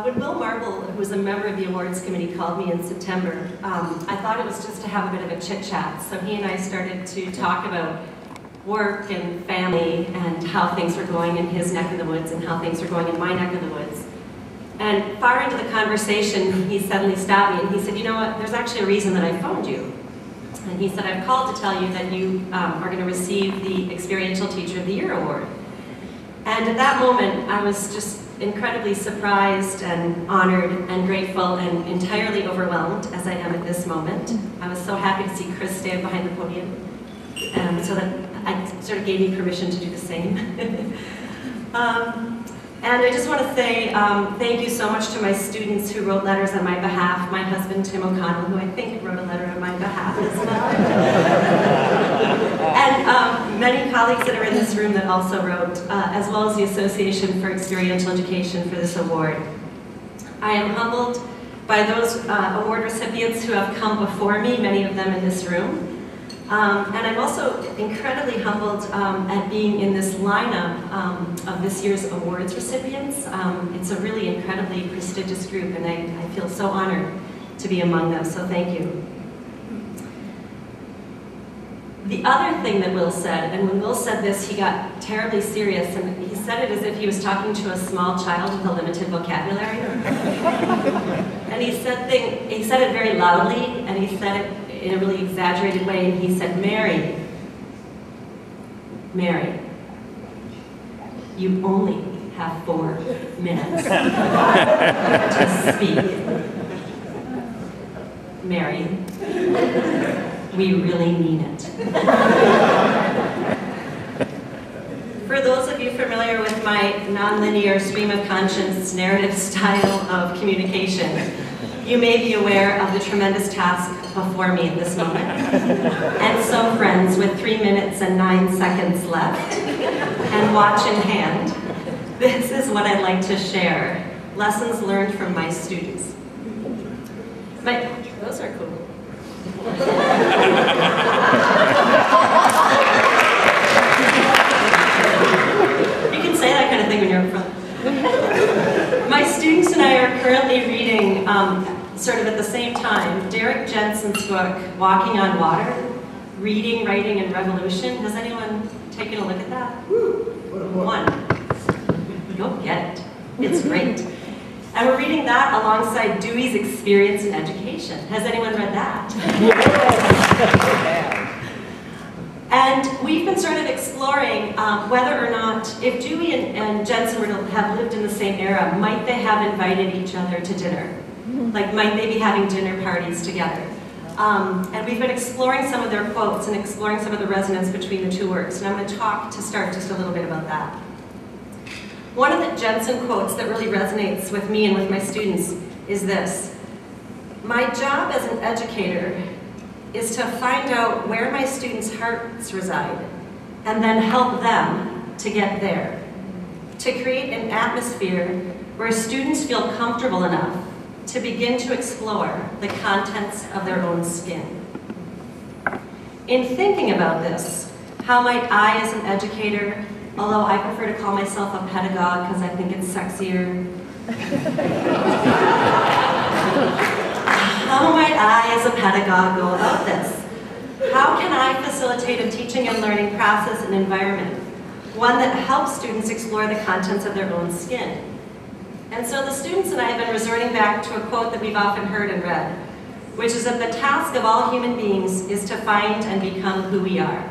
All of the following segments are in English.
When Will Marble, who was a member of the awards committee, called me in September, I thought it was just to have a bit of a chit-chat. So he and I started to talk about work and family and how things were going in his neck of the woods and how things were going in my neck of the woods. And far into the conversation, he suddenly stopped me and he said, you know what, there's actually a reason that I phoned you. And he said, I've called to tell you that you are going to receive the Experiential Teacher of the Year award. And at that moment, I was just incredibly surprised and honored and grateful and entirely overwhelmed, as I am at this moment. I was so happy to see Chris stand behind the podium, so that I sort of gave me permission to do the same. And I just want to say thank you so much to my students who wrote letters on my behalf, my husband Tim O'Connell, who I think wrote a letter on my behalf as well, and many colleagues that are in this room that also wrote, as well as the Association for Experiential Education for this award. I am humbled by those award recipients who have come before me, many of them in this room. And I'm also incredibly humbled at being in this lineup of this year's awards recipients. It's a really incredibly prestigious group, and I feel so honored to be among them, so thank you. The other thing that Will said, and when Will said this, he got terribly serious, and he said it as if he was talking to a small child with a limited vocabulary. And he said it very loudly, and he said it in a really exaggerated way, and he said, Mary, Mary, you only have 4 minutes to speak. Mary, we really mean it. For those of you familiar with my nonlinear stream of conscience narrative style of communication, you may be aware of the tremendous task before me at this moment. And so, friends, with 3 minutes and 9 seconds left, and watch in hand, this is what I'd like to share. Lessons learned from my students. Those are cool. You can say that kind of thing when you're in front. My students and I are currently reading, sort of at the same time, Derek Jensen's book, Walking on Water, Reading, Writing, and Revolution. Has anyone taken a look at that? Woo! 1. Go get it. It's great. And we're reading that alongside Dewey's Experience in Education. Has anyone read that? And we've been sort of exploring whether or not, if Dewey and Jensen were to have lived in the same era, might they have invited each other to dinner? Like, might they be having dinner parties together? And we've been exploring some of their quotes and exploring some of the resonance between the two works. And I'm going to talk to start just a little bit about that. One of the Jensen quotes that really resonates with me and with my students is this: my job as an educator is to find out where my students' hearts reside and then help them to get there, to create an atmosphere where students feel comfortable enough to begin to explore the contents of their own skin. In thinking about this, how might I, as an educator, although I prefer to call myself a pedagogue because I think it's sexier, how might I, as a pedagogue, go about this? How can I facilitate a teaching and learning process and environment, one that helps students explore the contents of their own skin? And so the students and I have been resorting back to a quote that we've often heard and read, which is that the task of all human beings is to find and become who we are.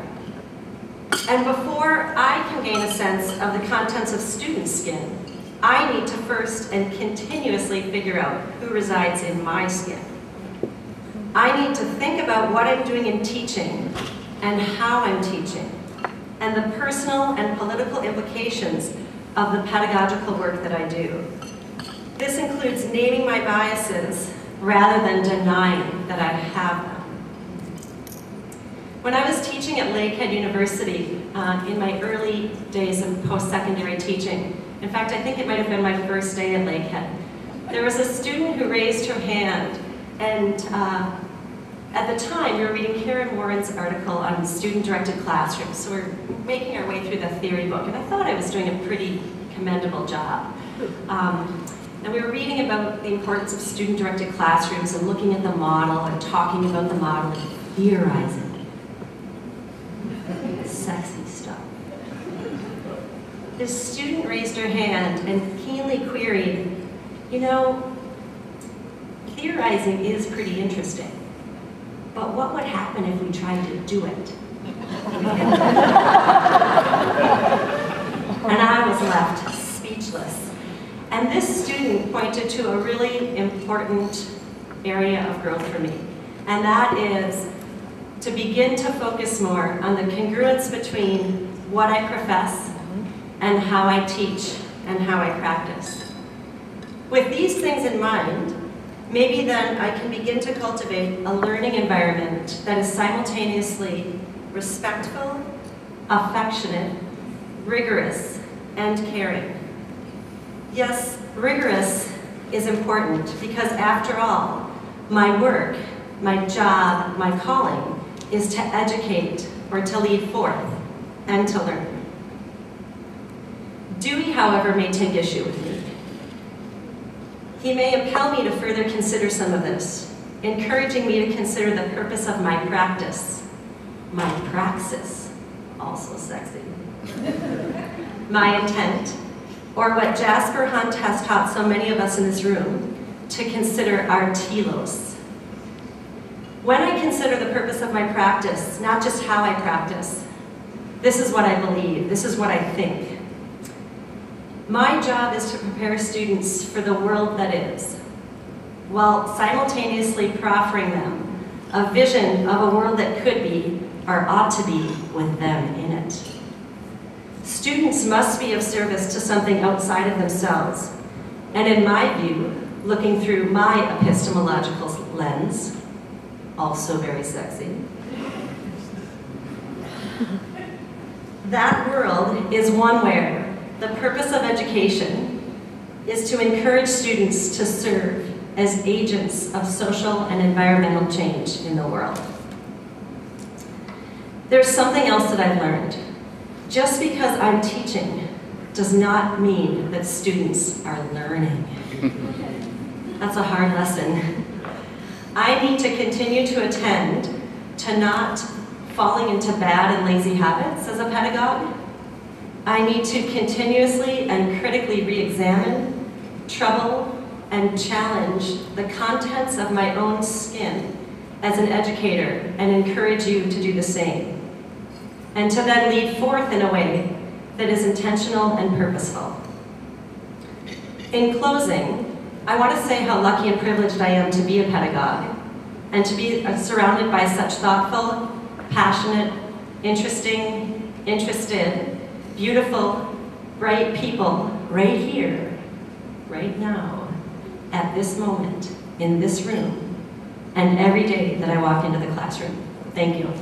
And before I can gain a sense of the contents of students' skin, I need to first and continuously figure out who resides in my skin. I need to think about what I'm doing in teaching and how I'm teaching, and the personal and political implications of the pedagogical work that I do. This includes naming my biases rather than denying that I have them. When I was teaching at Lakehead University in my early days of post-secondary teaching, in fact, I think it might have been my first day at Lakehead, there was a student who raised her hand, and at the time we were reading Karen Warren's article on student-directed classrooms, so we're making our way through the theory book, and I thought I was doing a pretty commendable job. And we were reading about the importance of student-directed classrooms and looking at the model and talking about the model and theorizing. Sexy stuff. This student raised her hand and keenly queried, you know, theorizing is pretty interesting, but what would happen if we tried to do it? And I was left speechless. And this student pointed to a really important area of growth for me, and that is to begin to focus more on the congruence between what I profess and how I teach and how I practice. With these things in mind, maybe then I can begin to cultivate a learning environment that is simultaneously respectful, affectionate, rigorous, and caring. Yes, rigorous is important because after all, my work, my job, my calling is to educate or to lead forth and to learn. Dewey, however, may take issue with me. He may impel me to further consider some of this, encouraging me to consider the purpose of my practice, my praxis, also sexy, my intent, or what Jasper Hunt has taught so many of us in this room, to consider our telos. When I consider the purpose of my practice, not just how I practice, this is what I believe, this is what I think. My job is to prepare students for the world that is, while simultaneously proffering them a vision of a world that could be, or ought to be, with them in it. Students must be of service to something outside of themselves, and in my view, looking through my epistemological lens, also very sexy, that world is one where the purpose of education is to encourage students to serve as agents of social and environmental change in the world. There's something else that I've learned. Just because I'm teaching does not mean that students are learning. That's a hard lesson. I need to continue to attend to not falling into bad and lazy habits as a pedagogue. I need to continuously and critically re-examine, trouble, and challenge the contents of my own skin as an educator and encourage you to do the same. And to then lead forth in a way that is intentional and purposeful. In closing, I want to say how lucky and privileged I am to be a pedagogue and to be surrounded by such thoughtful, passionate, interesting, interested, beautiful, bright people right here, right now, at this moment, in this room, and every day that I walk into the classroom. Thank you.